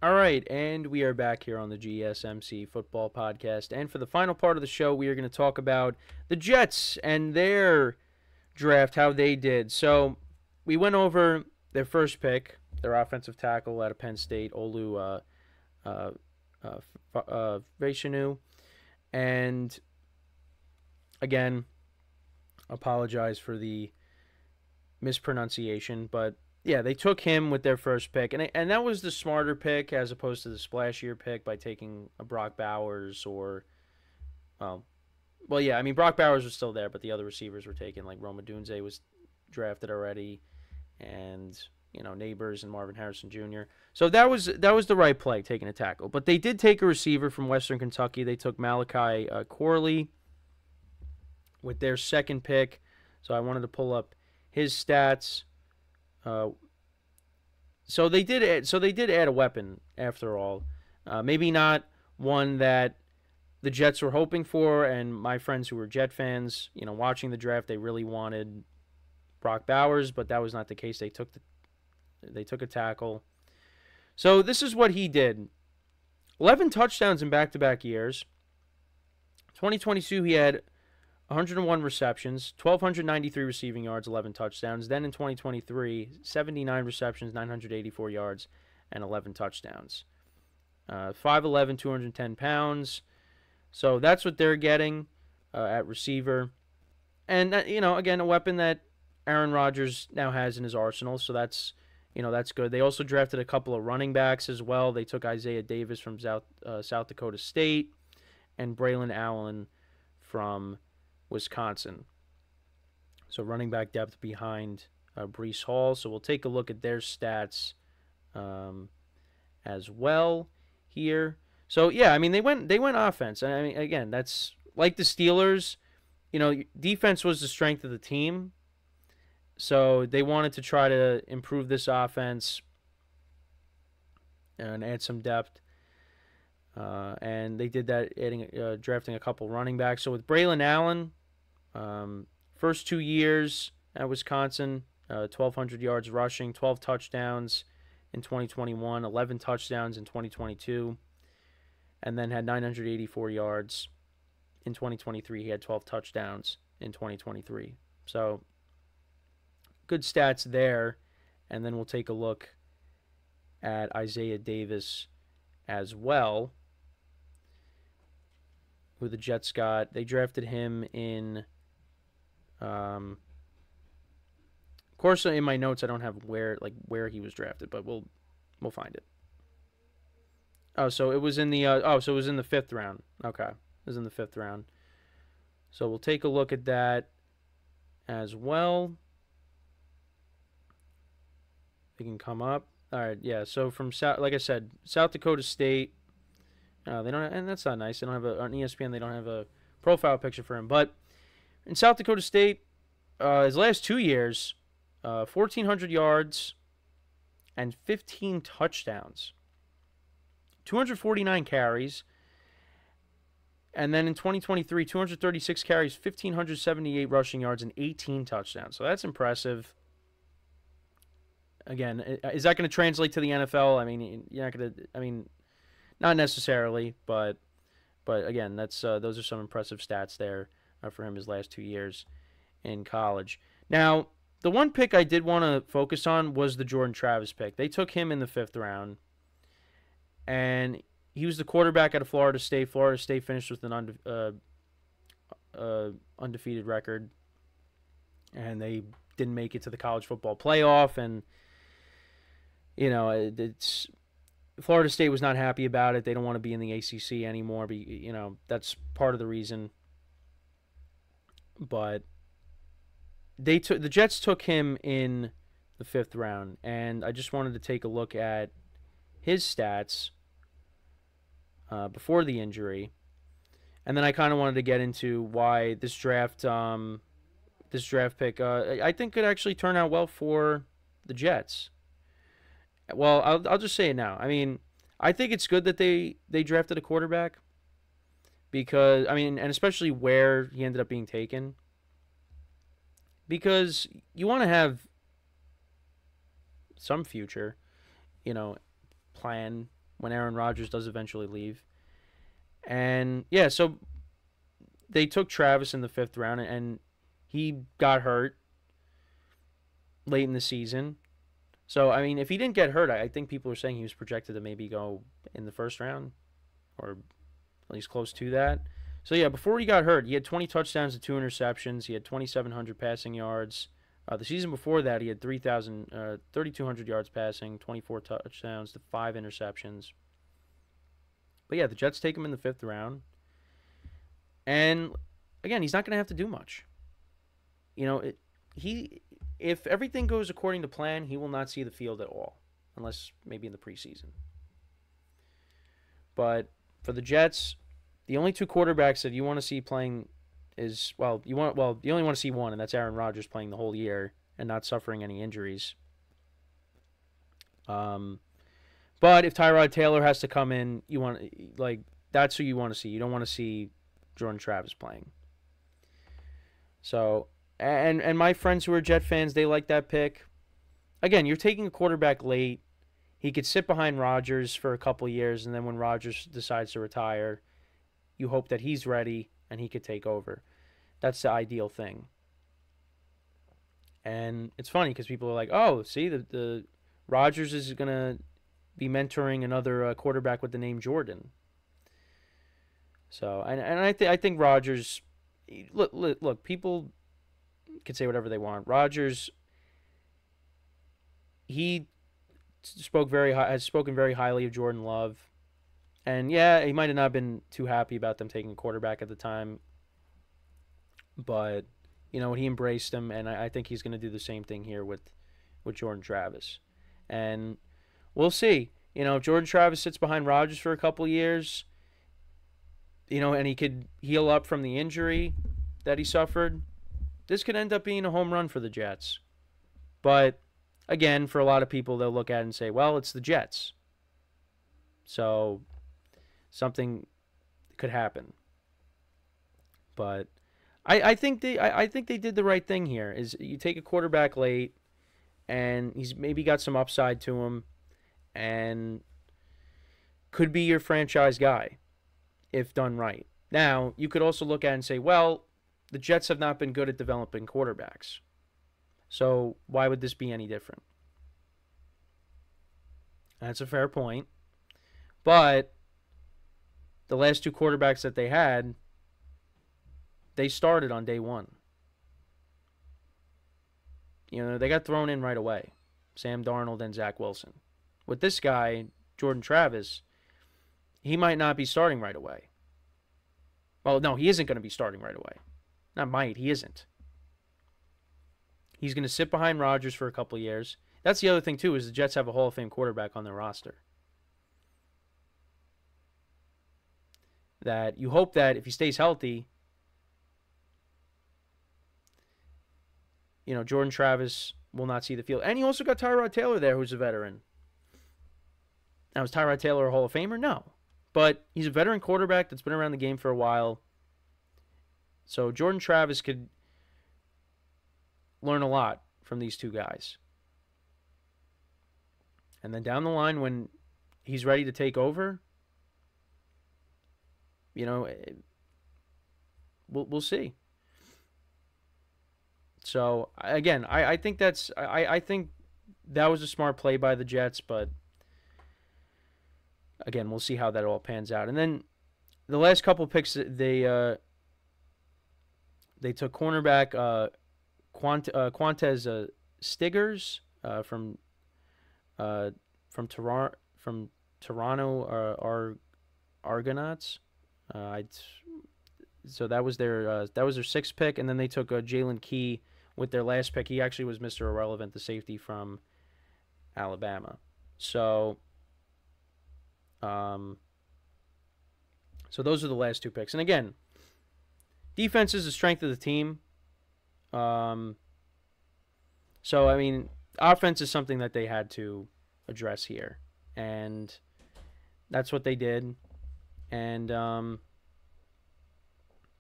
All right, and we are back here on the GSMC Football Podcast. And for the final part of the show, we are going to talk about the Jets and their draft, how they did. So we went over their first pick, their offensive tackle out of Penn State, Olu Fashanu. And again, apologize for the mispronunciation, but yeah, they took him with their first pick, and that was the smarter pick as opposed to the splashier pick by taking a Brock Bowers or, yeah, I mean Brock Bowers was still there, but the other receivers were taken. Like Roma Dunze was drafted already, and Neighbors and Marvin Harrison Jr. So that was the right play, taking a tackle. But they did take a receiver from Western Kentucky. They took Malachi Corley with their second pick. So I wanted to pull up his stats. So they did add a weapon after all. Maybe not one that the Jets were hoping for, and my friends who were Jet fans, watching the draft, they really wanted Brock Bowers, but that was not the case. They took a tackle. So this is what he did: 11 touchdowns in back-to-back years. 2022 he had 101 receptions, 1,293 receiving yards, 11 touchdowns. Then in 2023, 79 receptions, 984 yards, and 11 touchdowns. 5'11", 210 pounds. So that's what they're getting at receiver. And, again, a weapon that Aaron Rodgers now has in his arsenal, so that's good. They also drafted a couple of running backs as well. They took Isaiah Davis from South Dakota State and Braylon Allen from Wisconsin. So running back depth behind Breece Hall. So we'll take a look at their stats as well here. So yeah, I mean they went offense. I mean, again, that's like the Steelers. Defense was the strength of the team. So they wanted to try to improve this offense and add some depth. And they did that, drafting a couple running backs. So with Braylon Allen, first 2 years at Wisconsin, 1,200 yards rushing, 12 touchdowns in 2021, 11 touchdowns in 2022, and then had 984 yards in 2023. He had 12 touchdowns in 2023. So good stats there. And then we'll take a look at Isaiah Davis as well, who the Jets got. They drafted him in, of course, in my notes I don't have where he was drafted, but we'll find it. Oh, so it was in the so it was in the 5th round. Okay, it was in the 5th round. So we'll take a look at that as well. It can come up. All right, yeah. So from like I said, South Dakota State. They don't, and that's not nice. They don't have on ESPN. They don't have a profile picture for him. But in South Dakota State, his last 2 years, 1,400 yards and 15 touchdowns, 249 carries, and then in 2023, 236 carries, 1,578 rushing yards, and 18 touchdowns. So that's impressive. Again, is that going to translate to the NFL? I mean, you're not going to. I mean, not necessarily, but again, that's those are some impressive stats there for him his last 2 years in college. Now, the one pick I did want to focus on was the Jordan Travis pick. They took him in the 5th round, and he was the quarterback out of Florida State. Florida State finished with an undefeated record, and they didn't make it to the college football playoff, and it's Florida State was not happy about it. They don't want to be in the ACC anymore. But, that's part of the reason. But the Jets took him in the 5th round, and I just wanted to take a look at his stats before the injury, and then I kind of wanted to get into why this draft pick I think could actually turn out well for the Jets. Well, I'll just say it now. I mean, I think it's good that they drafted a quarterback because, I mean, and especially where he ended up being taken, because you want to have some future, plan when Aaron Rodgers does eventually leave. And yeah, so they took Travis in the 5th round, and he got hurt late in the season. So, I mean, if he didn't get hurt, I think people are saying he was projected to maybe go in the 1st round, or at least close to that. So, yeah, before he got hurt, he had 20 touchdowns and 2 interceptions. He had 2,700 passing yards. The season before that, he had 3,200 yards passing, 24 touchdowns to 5 interceptions. But, yeah, the Jets take him in the 5th round. And, again, he's not going to have to do much. You know, if everything goes according to plan, he will not see the field at all, unless maybe in the preseason. But for the Jets, the only 2 quarterbacks that you want to see playing is, you only want to see one, and that's Aaron Rodgers playing the whole year and not suffering any injuries. But if Tyrod Taylor has to come in, that's who you want to see. You don't want to see Jordan Travis playing. So, and my friends who are Jet fans, they like that pick. Again, you're taking a quarterback late. He could sit behind Rodgers for a couple years, and then when Rodgers decides to retire, you hope that he's ready and he could take over. That's the ideal thing. And it's funny because people are like, "Oh, see, the Rodgers is gonna be mentoring another quarterback with the name Jordan." So, and I think Rodgers. Look, people can say whatever they want. Rodgers, he has spoken very highly of Jordan Love, and yeah, he might have not been too happy about them taking a quarterback at the time, but he embraced him, and I think he's going to do the same thing here with Jordan Travis, and we'll see. If Jordan Travis sits behind Rodgers for a couple years, and he could heal up from the injury that he suffered, this could end up being a home run for the Jets. But again, for a lot of people, they'll look at it and say, well, it's the Jets, so something could happen. But I think they did the right thing here. Is you take a quarterback late, and he's maybe got some upside to him, and could be your franchise guy if done right. Now, you could also look at it and say, well, the Jets have not been good at developing quarterbacks, so why would this be any different? That's a fair point. But the last 2 quarterbacks that they had, they started on day 1. They got thrown in right away. Sam Darnold and Zach Wilson. With this guy, Jordan Travis, he might not be starting right away. Well, no, he isn't going to be starting right away. Not might, he isn't. He's going to sit behind Rodgers for a couple of years. That's the other thing, too, is the Jets have a Hall of Fame quarterback on their roster. That you hope that if he stays healthy, Jordan Travis will not see the field. And you also got Tyrod Taylor there, who's a veteran. Now, is Tyrod Taylor a Hall of Famer? No. But he's a veteran quarterback that's been around the game for a while. So Jordan Travis could learn a lot from these 2 guys. And then down the line, when he's ready to take over, we'll see. So again, I think I think that was a smart play by the Jets, but again, we'll see how that all pans out. And then the last couple picks, they took cornerback Quantez Stiggers from Toronto Argonauts. So that was their 6th pick, and then they took Jalen Key with their last pick. He actually was Mr. Irrelevant, the safety from Alabama. So those are the last 2 picks. And again, defense is the strength of the team. So I mean, offense is something that they had to address here, and that's what they did. And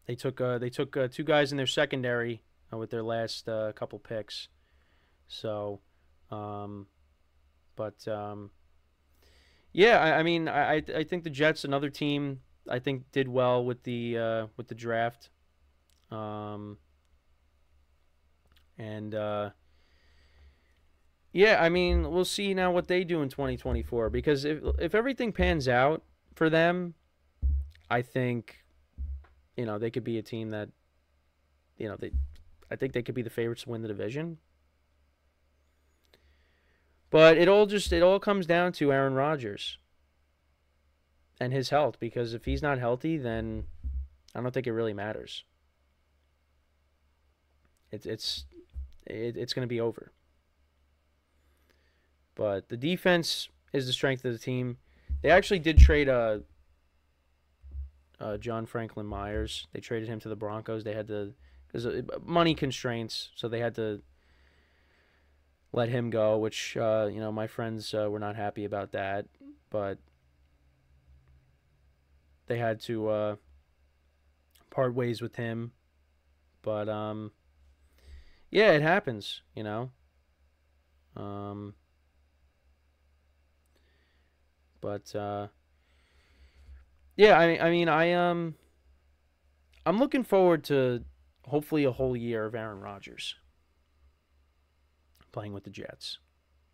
they took 2 guys in their secondary with their last couple picks. So, Yeah, I mean, I think the Jets, another team, I think did well with the draft. Um, and yeah, I mean, we'll see now what they do in 2024 because if everything pans out for them, I think they could be a team that they I think they could be the favorites to win the division. But it all comes down to Aaron Rodgers and his health because if he's not healthy, then I don't think it really matters. It's going to be over. But the defense is the strength of the team. They actually did trade John Franklin Myers. They traded him to the Broncos. They had to because money constraints, so they had to let him go, which my friends were not happy about that, but they had to part ways with him. But yeah, it happens, But yeah, I'm looking forward to hopefully a whole year of Aaron Rodgers playing with the Jets,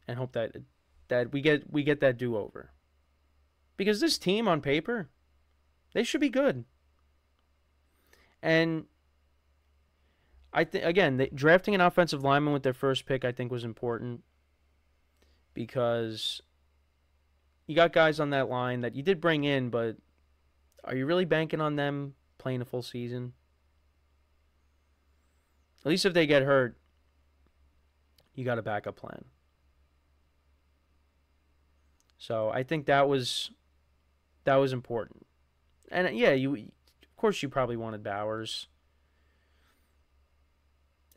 and hope that we get that do over. Because this team on paper, they should be good. And I think again, drafting an offensive lineman with their first pick, I think was important because you got guys on that line that you did bring in, but are you really banking on them playing a full season? At least if they get hurt, you got a backup plan. So I think that was important. And yeah, of course you probably wanted Bowers,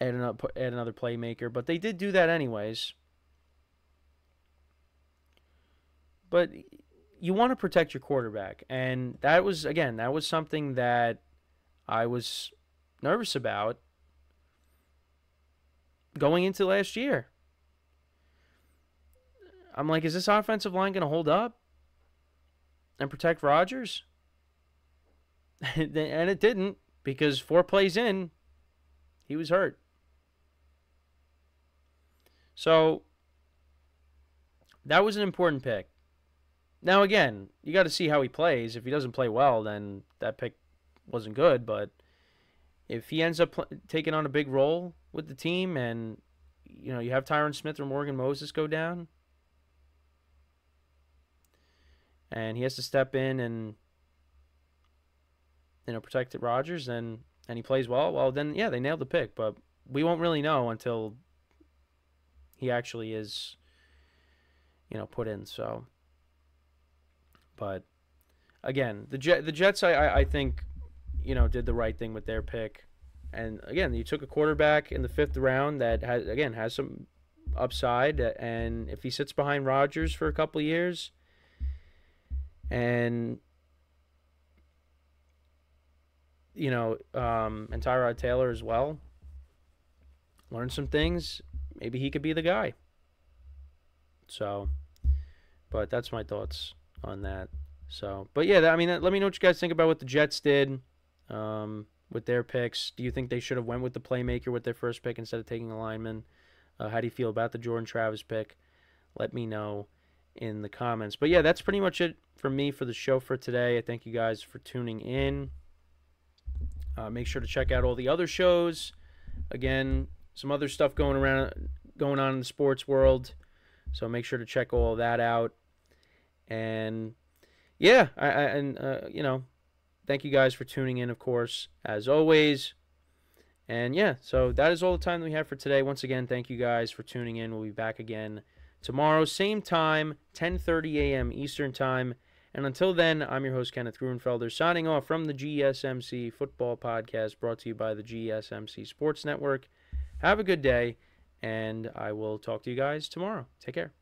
add another playmaker, but they did do that anyways. But you want to protect your quarterback, and that was something that I was nervous about going into last year. I'm like, is this offensive line going to hold up and protect Rodgers? And it didn't, because 4 plays in, he was hurt. So that was an important pick. Now, again, you got to see how he plays. If he doesn't play well, then that pick wasn't good. But if he ends up taking on a big role with the team and, you have Tyron Smith or Morgan Moses go down, and he has to step in and, protect Rodgers, and he plays well, then, yeah, they nailed the pick. But we won't really know until he actually is, put in. So... But again, the Jets, I think, did the right thing with their pick. And again, you took a quarterback in the 5th round that has some upside. And if he sits behind Rodgers for a couple of years, and and Tyrod Taylor as well, learn some things, maybe he could be the guy. So, but that's my thoughts on that. So, but yeah, let me know what you guys think about what the Jets did with their picks. Do you think they should have went with the playmaker with their first pick instead of taking a lineman? How do you feel about the Jordan Travis pick? Let me know in the comments. But yeah, that's pretty much it for me for the show for today. I thank you guys for tuning in. Make sure to check out all the other shows. Again, some other stuff going on in the sports world. So make sure to check all of that out. And yeah, thank you guys for tuning in, of course, as always. And yeah, so that is all the time that we have for today. Once again, thank you guys for tuning in. We'll be back again tomorrow, same time, 10:30 a.m. Eastern Time. And until then, I'm your host, Kenneth Gruenfelder, signing off from the GSMC Football Podcast, brought to you by the GSMC Sports Network. Have a good day, and I will talk to you guys tomorrow. Take care.